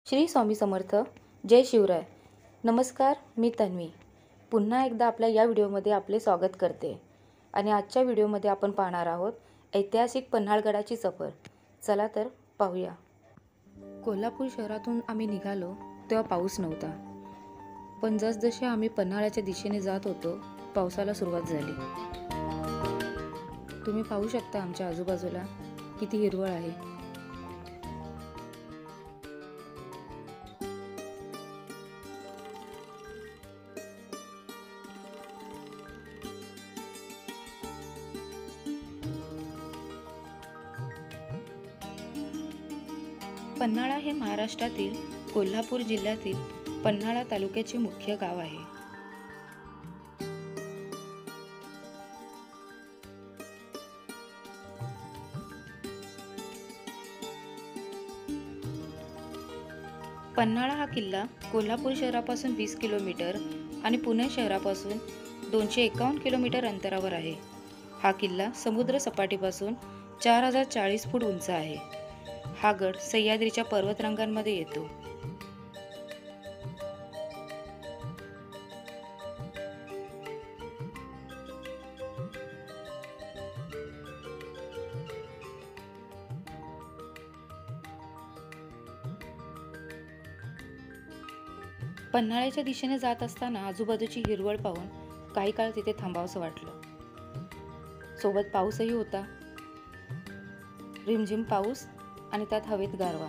श्री स्वामी समर्थ. जय शिवराय. नमस्कार, मी तन्वी पुन्हा एकदा आपल्या या व्हिडिओमध्ये आपले स्वागत करते. आणि आजच्या व्हिडिओमध्ये आपण पाहणार आहोत ऐतिहासिक पन्हाळगडाची सफर. चला तर पाहूया. कोल्हापूर शहरातून आम्ही निघालो तेव्हा पाऊस नव्हता, पण जसजसे आम्ही पन्हाळ्याच्या दिशेने जात होतो पावसाला सुरुवात झाली. तुम्ही पाहू शकता आमच्या आजूबाजूला किती हिरवळ आहे. पन्हाळा हे महाराष्ट्रातील कोल्हापूर जिल्ह्यातील पन्हाळा तालुक्याचे मुख्य गाव आहे. पन्हाळा हा किल्ला कोल्हापूर शहरापासून 20 किलोमीटर आणि पुणे शहरापासून 251 किलोमीटर अंतरावर आहे. हा किल्ला समुद्र सपाटीपासून 4040 फूट उंच आहे. हा गड सह्याद्रीच्या पर्वतरांगांमध्ये येतो. पन्हाळ्याच्या दिशेने जात असताना आजूबाजूची हिरवळ पाहून काही काळ तिथे थांबावंसं वाटलं. सोबत पाऊसही होता. रिमझिम पाऊस आणि त्यात हवेत गारवा.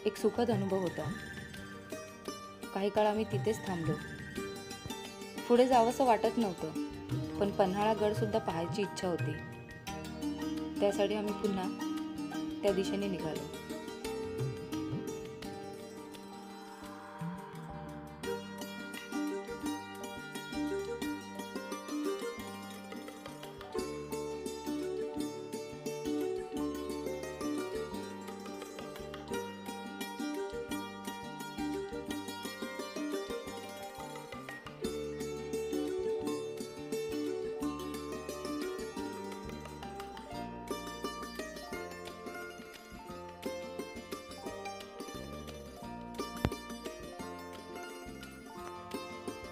एक सुखद अनुभव होता. काही काळ आम्ही तिथेच थांबलो. पुढे जावंसं वाटत नव्हतं, पण पन्हाळा गड सुद्धा पाहायची इच्छा होती. त्यासाठी आम्ही पुन्हा त्या दिशेने निघालो.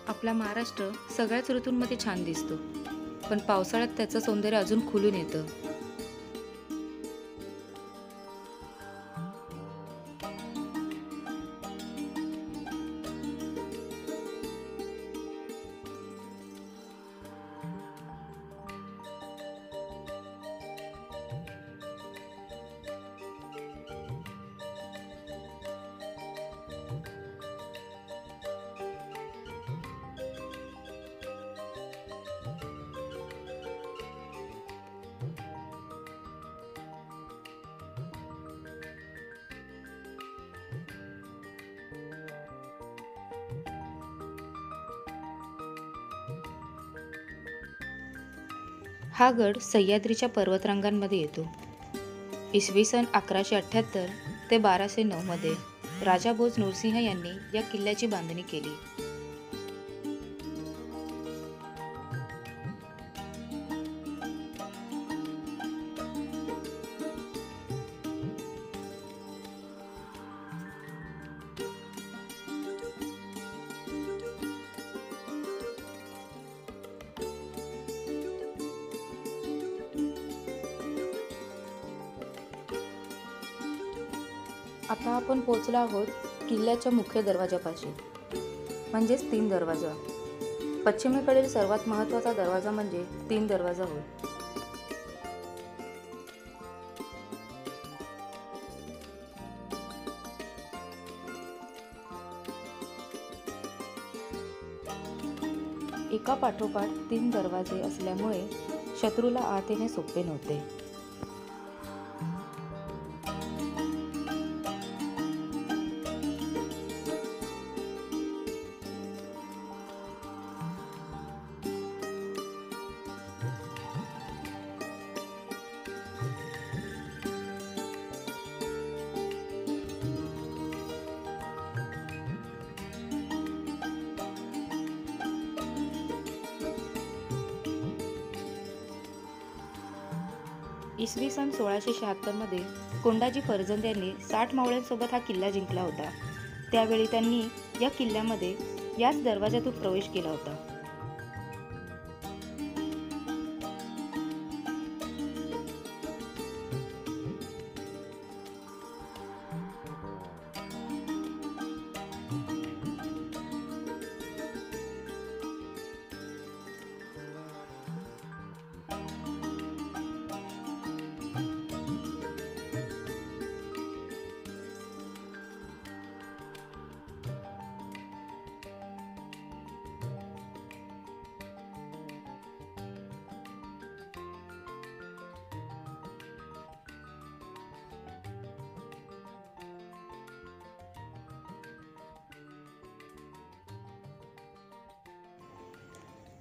आपला महाराष्ट्र सगळ्याच ऋतूंमध्ये छान दिसतो, पण पावसाळ्यात त्याचं सौंदर्य अजून खुलून येतं. हा गड सह्याद्रीच्या पर्वतरांगांमध्ये येतो. इसवी सन 1178 ते 1209 मध्ये राजा भोज नरसिंह यांनी या किल्ल्याची बांधणी केली. आता आपण पोहोचलो आहोत किल्ल्याच्या मुख्य दरवाजापाशी, म्हणजेच 3 दरवाजा. पश्चिमेकडील सर्वात महत्त्वाचा दरवाजा म्हणजे 3 दरवाजा होय. एका पाठोपाठ 3 दरवाजे असल्यामुळे शत्रूला आत येणे सोपे नव्हते. इसवी सन 1676 कोंडाजी फर्जंद यांनी 60 मावळ्यांसोबत हा किल्ला जिंकला होता। त्यावेळी त्यांनी या किल्ल्यामध्ये याच दरवाजातून प्रवेश केला होता।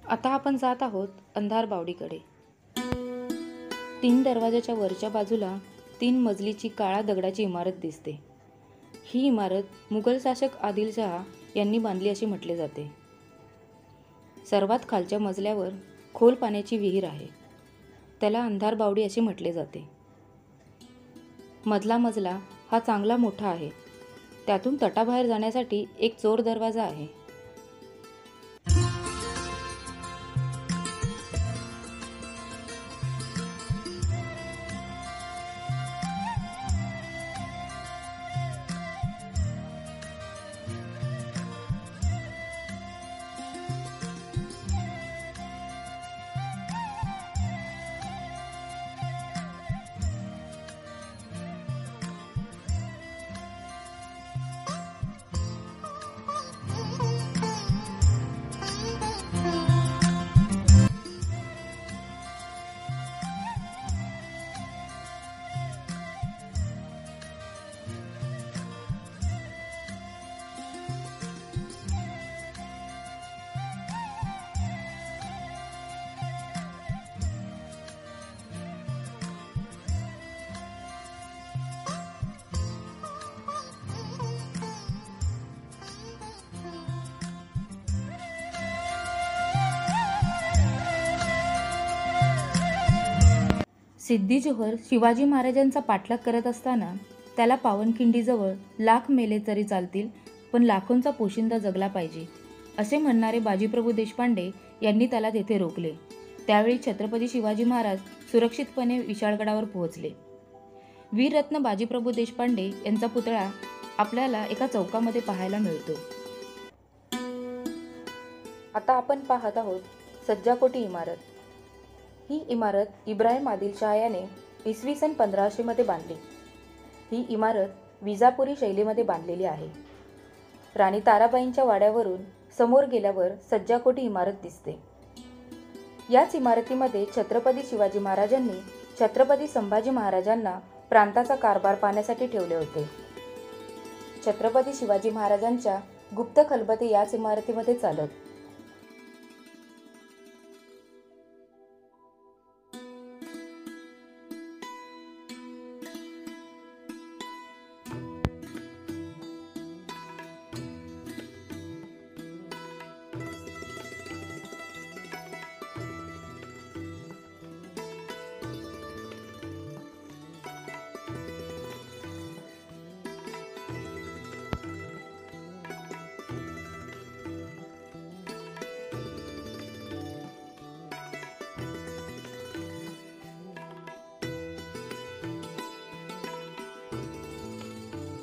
आता आपण जात आहोत अंधार बावडीकडे। 3 दरवाजाच्या वरच्या बाजूला 3 मजलीची काळा दगडाची इमारत दिसते। ही इमारत मुघल शासक आदिलशहा यांनी बांधली असे म्हटले जाते। सर्वात खालच्या मजल्यावर खोल पाण्याची विहीर आहे, त्याला अंधार बावडी असे म्हटले जाते। मधला मजला हा चांगला मोठा आहे, त्यातून तटाबाहेर जाण्यासाठी एक चोर दरवाजा आहे। सिद्दी जोहर शिवाजी महाराजांचा पाठलाग करत असताना त्याला पावनखिंडीजवळ लाख मेले तरी चालतील, पण लाखोंचा पोशिंदा जगला पाहिजे असे म्हणणारे बाजीप्रभू देशपांडे यांनी त्याला तेथे रोखले। त्यावेळी छत्रपती शिवाजी महाराज सुरक्षितपणे विशाळगडावर पोहोचले। वीररत्न बाजीप्रभू देशपांडे यांचा पुतळा आपल्याला एका चौकामध्ये पाहायला मिळतो। आता आपण पाहत आहोत सज्जाकोटी इमारत। ही इमारत इब्राहिम आदिलशहा याने इसवी सन 1500 मध्ये बांधली। ही इमारत विजापुरी शैलीमध्ये बांधलेली आहे। राणी ताराबाईंच्या वाड्यावरून समोर गेल्यावर सज्जाकोटी इमारत दिसते। याच इमारतीमध्ये छत्रपती शिवाजी महाराजांनी छत्रपती संभाजी महाराजांना प्रांताचा कारभार पाहण्यासाठी ठेवले होते। छत्रपती शिवाजी महाराजांच्या गुप्त खलबते याच इमारतीमध्ये चालत।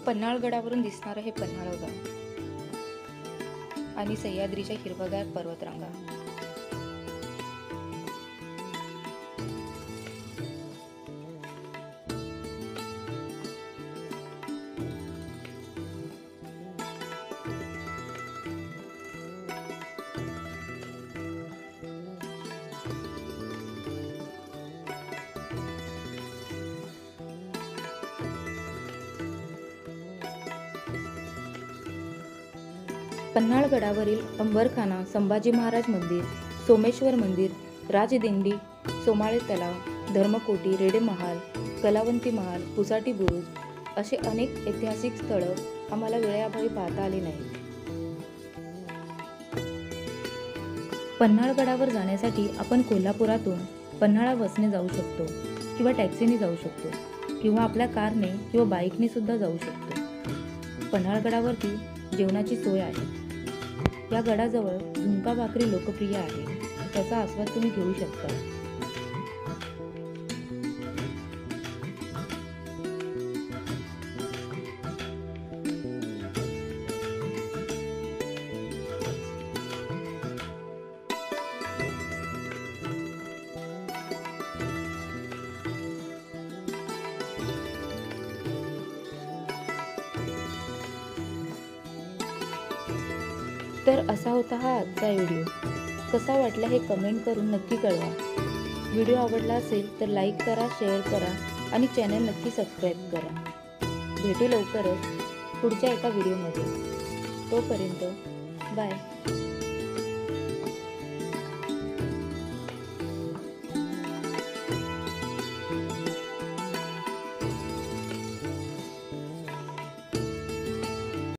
पन्हाळगडावरून दिसणारं हे पन्हाळ गाव आणि सह्याद्रीच्या हिरवगार पर्वतरांगा। पन्हाळगडावरील अंबरखाना, संभाजी महाराज मंदिर, सोमेश्वर मंदिर, राजदिंडी, सोमाळे तलाव, धर्मकोटी, रेडे महाल, कलावंती महाल, पुसाटी बुरुज असे अनेक ऐतिहासिक स्थळं आम्हाला वेळेअभावी पाहता आली नाहीत। पन्हाळगडावर जाण्यासाठी आपण कोल्हापुरातून पन्हाळा बसने जाऊ शकतो। किंवा टॅक्सीने जाऊ शकतो किंवा आपल्या कारने किंवा बाईकने सुद्धा जाऊ शकतो। पन्हाळगडावरती जेवणाची सोय आहे। या गडाजवळ झुणका भाकरी लोकप्रिय आहे, त्याचा आस्वाद तुम्ही घेऊ शकता। तर असा होता हा आजचा व्हिडिओ। कसा वाटला हे कमेंट करून नक्की कळवा। व्हिडिओ आवडला असेल तर लाईक करा, शेअर करा आणि चॅनल नक्की सबस्क्राईब करा। भेटू लवकरच पुढच्या एका व्हिडिओमध्ये। तोपर्यंत बाय।